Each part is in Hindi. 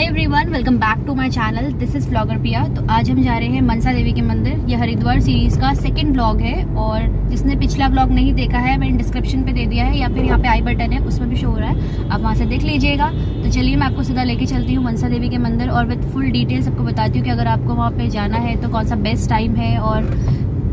Hi everyone, welcome back to my channel. This is blogger Piya. तो आज हम जा रहे हैं मनसा देवी के मंदिर। यह हरिद्वार सीरीज का सेकंड ब्लॉग है और जिसने पिछला ब्लॉग नहीं देखा है मैंने डिस्क्रिप्शन पे दे दिया है या फिर यहाँ पे आई बटन है उसमें भी शो हो रहा है, आप वहाँ से देख लीजिएगा। तो चलिए मैं आपको सीधा लेके चलती हूँ मनसा देवी के मंदिर और विद फुल डिटेल्स आपको बताती हूँ कि अगर आपको वहाँ पे जाना है तो कौन सा बेस्ट टाइम है और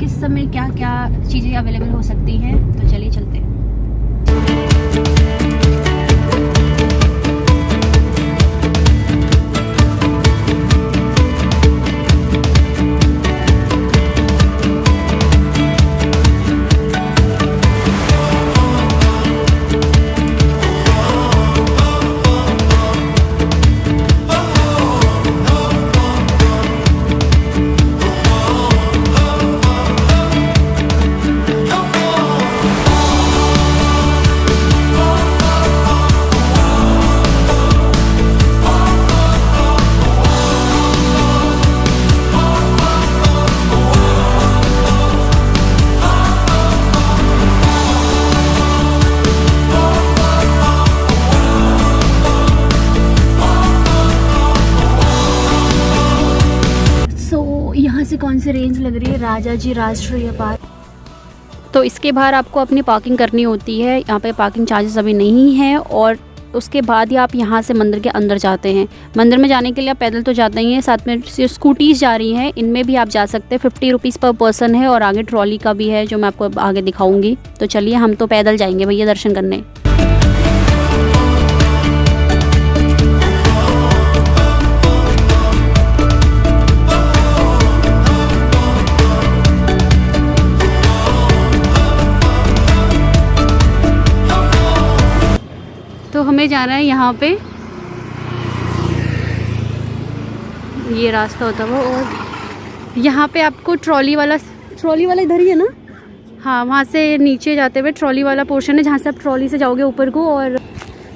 किस समय क्या क्या चीज़ें अवेलेबल हो सकती हैं। तो चलिए चलते हैं। यहाँ से कौन सी रेंज लग रही है? राजा जी राष्ट्रीय पार्क। तो इसके बाहर आपको अपनी पार्किंग करनी होती है। यहाँ पे पार्किंग चार्जेस अभी नहीं है और उसके बाद ही आप यहाँ से मंदिर के अंदर जाते हैं। मंदिर में जाने के लिए आप पैदल तो जाते ही हैं, साथ में स्कूटीज जा रही हैं, इनमें भी आप जा सकते हैं। 50 रुपीज़ पर पर्सन है और आगे ट्रॉली का भी है जो मैं आपको आगे दिखाऊंगी। तो चलिए हम तो पैदल जाएंगे भैया दर्शन करने। तो हमें जाना है यहाँ पे, ये रास्ता होता है और यहाँ पे आपको ट्रॉली वाला इधर ही है ना। हाँ, वहाँ से नीचे जाते हुए ट्रॉली वाला पोर्शन है जहाँ से आप ट्रॉली से जाओगे ऊपर को। और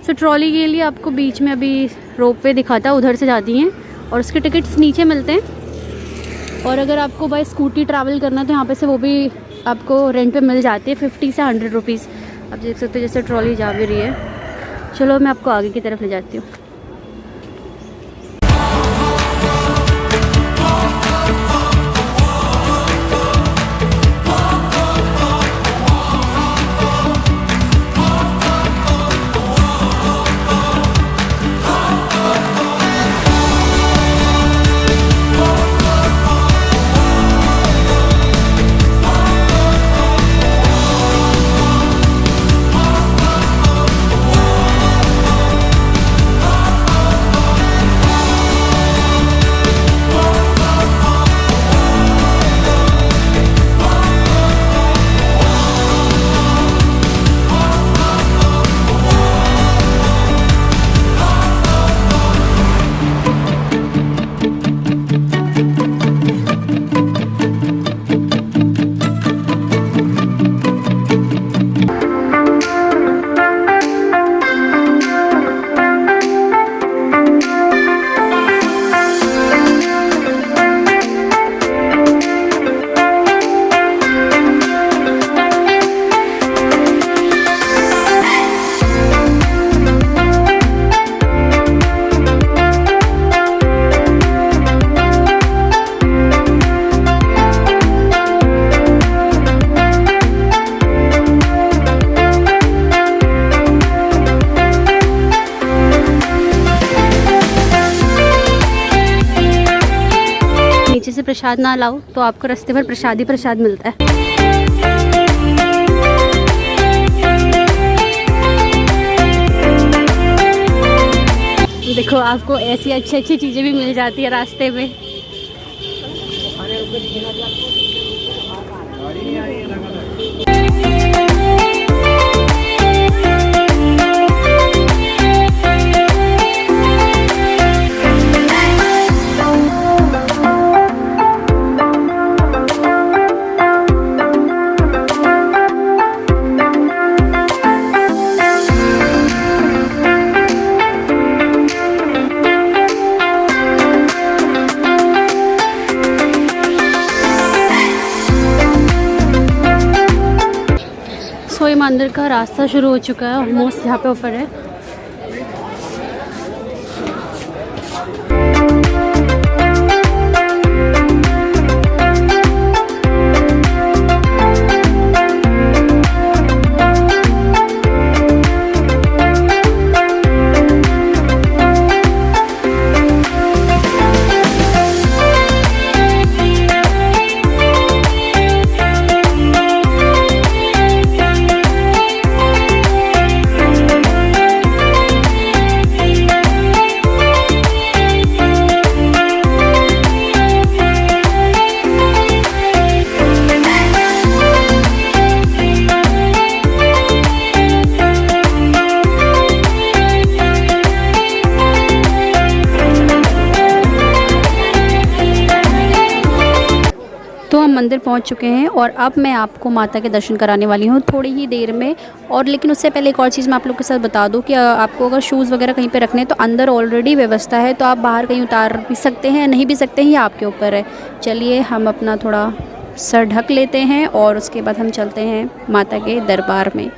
सो ट्रॉली के लिए आपको बीच में अभी रोपवे दिखाता है, उधर से जाती हैं और उसके टिकट्स नीचे मिलते हैं। और अगर आपको बाय स्कूटी ट्रैवल करना है तो यहाँ पे से वो भी आपको रेंट पे मिल जाती है 50 से 100 रुपीज़। आप देख सकते हो जैसे ट्रॉली जा भी रही है। चलो मैं आपको आगे की तरफ ले जाती हूँ। से प्रसाद ना लाओ तो आपको रास्ते भर प्रसाद ही प्रसाद मिलता है। देखो आपको ऐसी अच्छी अच्छी चीज़ें भी मिल जाती है रास्ते में। सो ये मंदिर का रास्ता शुरू हो चुका है, ऑलमोस्ट यहाँ पे ऊपर है। तो हम मंदिर पहुंच चुके हैं और अब मैं आपको माता के दर्शन कराने वाली हूं थोड़ी ही देर में। और लेकिन उससे पहले एक और चीज़ मैं आप लोग के साथ बता दूं कि आपको अगर शूज़ वगैरह कहीं पे रखने हैं तो अंदर ऑलरेडी व्यवस्था है, तो आप बाहर कहीं उतार भी सकते हैं, नहीं भी सकते हैं, ये आपके ऊपर है। चलिए हम अपना थोड़ा सर ढक लेते हैं और उसके बाद हम चलते हैं माता के दरबार में।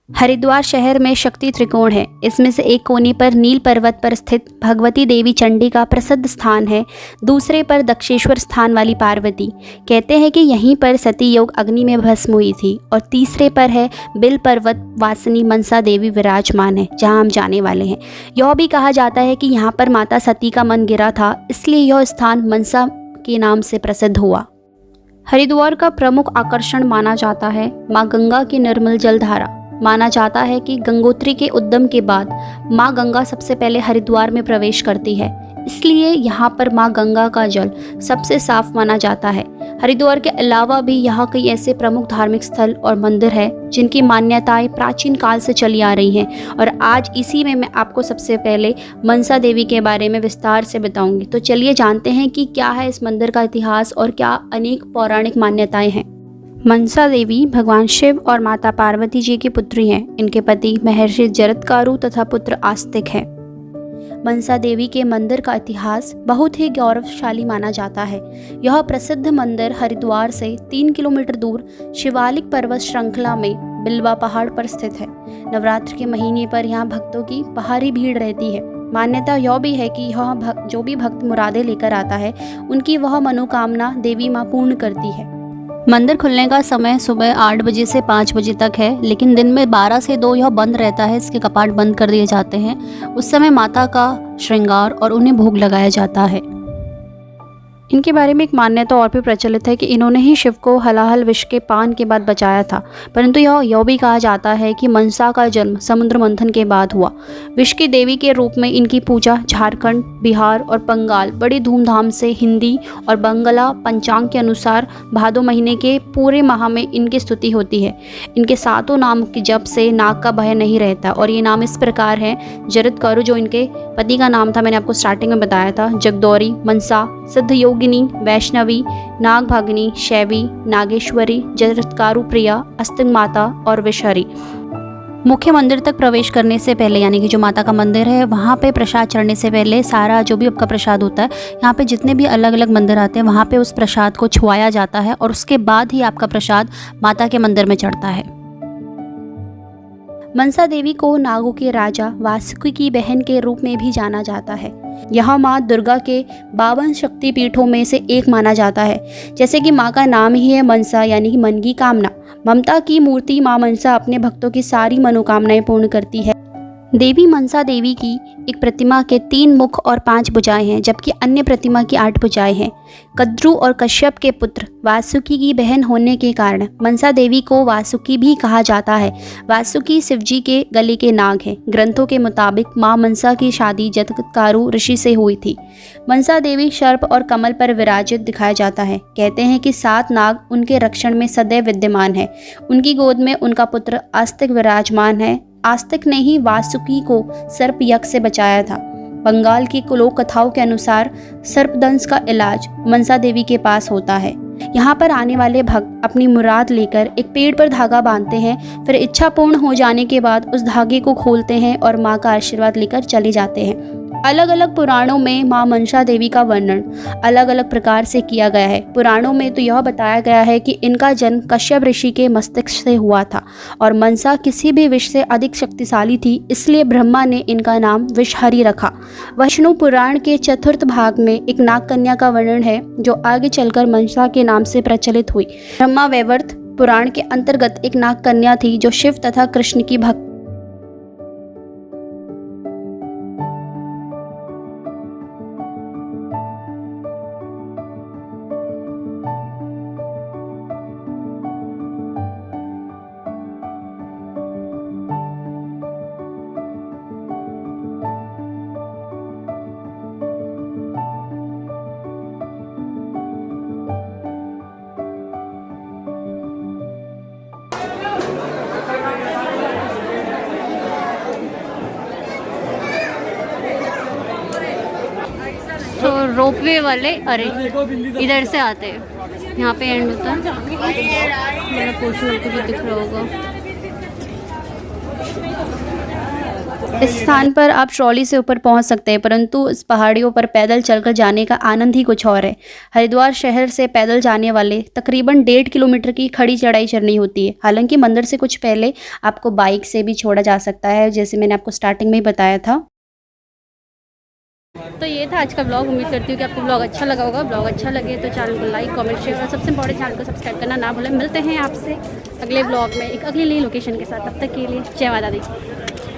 हरिद्वार शहर में शक्ति त्रिकोण है। इसमें से एक कोने पर नील पर्वत पर स्थित भगवती देवी चंडी का प्रसिद्ध स्थान है, दूसरे पर दक्षेश्वर स्थान वाली पार्वती। कहते हैं कि यहीं पर सती योग अग्नि में भस्म हुई थी। और तीसरे पर है बिल पर्वत वासिनी मनसा देवी विराजमान है, जहां हम जाने वाले हैं। यह भी कहा जाता है कि यहाँ पर माता सती का मन गिरा था, इसलिए यह स्थान मनसा के नाम से प्रसिद्ध हुआ। हरिद्वार का प्रमुख आकर्षण माना जाता है माँ गंगा की निर्मल जलधारा। माना जाता है कि गंगोत्री के उद्गम के बाद माँ गंगा सबसे पहले हरिद्वार में प्रवेश करती है, इसलिए यहाँ पर माँ गंगा का जल सबसे साफ माना जाता है। हरिद्वार के अलावा भी यहाँ कई ऐसे प्रमुख धार्मिक स्थल और मंदिर हैं जिनकी मान्यताएं प्राचीन काल से चली आ रही हैं। और आज इसी में मैं आपको सबसे पहले मनसा देवी के बारे में विस्तार से बताऊंगी। तो चलिए जानते हैं कि क्या है इस मंदिर का इतिहास और क्या अनेक पौराणिक मान्यताएं हैं। मनसा देवी भगवान शिव और माता पार्वती जी की पुत्री हैं। इनके पति महर्षि जरत्कारु तथा पुत्र आस्तिक हैं। मनसा देवी के मंदिर का इतिहास बहुत ही गौरवशाली माना जाता है। यह प्रसिद्ध मंदिर हरिद्वार से 3 किलोमीटर दूर शिवालिक पर्वत श्रृंखला में बिल्वा पहाड़ पर स्थित है। नवरात्र के महीने पर यहाँ भक्तों की भारी भीड़ रहती है। मान्यता यह भी है कि यह जो भी भक्त मुरादें लेकर आता है, उनकी वह मनोकामना देवी माँ पूर्ण करती है। मंदिर खुलने का समय सुबह 8 बजे से 5 बजे तक है, लेकिन दिन में 12 से 2 यह बंद रहता है। इसके कपाट बंद कर दिए जाते हैं। उस समय माता का श्रृंगार और उन्हें भोग लगाया जाता है। इनके बारे में एक मान्यता और भी प्रचलित है कि इन्होंने ही शिव को हलाहल विष के पान के बाद बचाया था। परंतु यह भी कहा जाता है कि मनसा का जन्म समुद्र मंथन के बाद हुआ। विष की देवी के रूप में इनकी पूजा झारखंड, बिहार और बंगाल बड़ी धूमधाम से हिंदी और बंगला पंचांग के अनुसार भादो महीने के पूरे माह में इनकी स्तुति होती है। इनके 7 नाम के जप से नाग का भय नहीं रहता। और ये नाम इस प्रकार है: जरत्कारु जो इनके पति का नाम था, मैंने आपको स्टार्टिंग में बताया था, जगदौरी, मनसा, सिद्ध योगिनी, वैष्णवी, नागभागिनी, शैवी, नागेश्वरी, जरत्कारु प्रिया, अस्तिक माता और विषहरी। मुख्य मंदिर तक प्रवेश करने से पहले, यानी कि जो माता का मंदिर है वहाँ पे प्रसाद चढ़ने से पहले सारा जो भी आपका प्रसाद होता है, यहाँ पे जितने भी अलग अलग मंदिर आते हैं वहाँ पे उस प्रसाद को छुआया जाता है और उसके बाद ही आपका प्रसाद माता के मंदिर में चढ़ता है। मनसा देवी को नागों के राजा वासुकी की बहन के रूप में भी जाना जाता है। यह माँ दुर्गा के 52 शक्ति पीठों में से एक माना जाता है। जैसे कि माँ का नाम ही है मनसा, यानी कि मन की कामना। ममता की मूर्ति माँ मनसा अपने भक्तों की सारी मनोकामनाएं पूर्ण करती है। देवी मनसा देवी की एक प्रतिमा के 3 मुख और 5 भुजाएं हैं, जबकि अन्य प्रतिमा की 8 भुजाएं हैं। कद्रु और कश्यप के पुत्र वासुकी की बहन होने के कारण मनसा देवी को वासुकी भी कहा जाता है। वासुकी शिवजी के गले के नाग हैं। ग्रंथों के मुताबिक मां मनसा की शादी जरत्कारु ऋषि से हुई थी। मनसा देवी सर्प और कमल पर विराजित दिखाया जाता है। कहते हैं कि 7 नाग उनके रक्षण में सदैव विद्यमान है। उनकी गोद में उनका पुत्र आस्तिक विराजमान है। आस्तिक ने ही वासुकी को सर्प यज्ञ से बचाया था। बंगाल की लोक कथाओं के अनुसार सर्पदंश का इलाज मनसा देवी के पास होता है। यहाँ पर आने वाले भक्त अपनी मुराद लेकर एक पेड़ पर धागा बांधते हैं, फिर इच्छा पूर्ण हो जाने के बाद उस धागे को खोलते हैं और माँ का आशीर्वाद लेकर चले जाते हैं। अलग अलग पुराणों में माँ मनसा देवी का वर्णन अलग अलग प्रकार से किया गया है। पुराणों में तो यह बताया गया है कि इनका जन्म कश्यप ऋषि के मस्तिष्क से हुआ था और मनसा किसी भी विष से अधिक शक्तिशाली थी, इसलिए ब्रह्मा ने इनका नाम विषहरी रखा। विष्णु पुराण के चतुर्थ भाग में एक नाग कन्या का वर्णन है जो आगे चलकर मनसा के नाम से प्रचलित हुई। ब्रह्मा वैवर्त पुराण के अंतर्गत एक नाग कन्या थी जो शिव तथा कृष्ण की भक्त। तो रोपवे वाले अरे इधर से आते हैं, यहाँ पे एंड होता है। मेरा पोर्शन को भी दिख रहा होगा। इस स्थान पर आप ट्रॉली से ऊपर पहुंच सकते हैं, परंतु इस पहाड़ियों पर पैदल चलकर जाने का आनंद ही कुछ और है। हरिद्वार शहर से पैदल जाने वाले तकरीबन 1.5 किलोमीटर की खड़ी चढ़ाई चढ़नी होती है। हालांकि मंदिर से कुछ पहले आपको बाइक से भी छोड़ा जा सकता है, जैसे मैंने आपको स्टार्टिंग में ही बताया था। तो ये था आज का ब्लॉग। उम्मीद करती हूँ कि आपको ब्लॉग अच्छा लगा होगा। ब्लॉग अच्छा लगे तो चैनल को लाइक, कमेंट, शेयर और सबसे इंपॉर्टेंट चैनल को सब्सक्राइब करना ना भूलें। मिलते हैं आपसे अगले ब्लॉग में एक अगली नई लोकेशन के साथ। तब तक के लिए जय माता दी।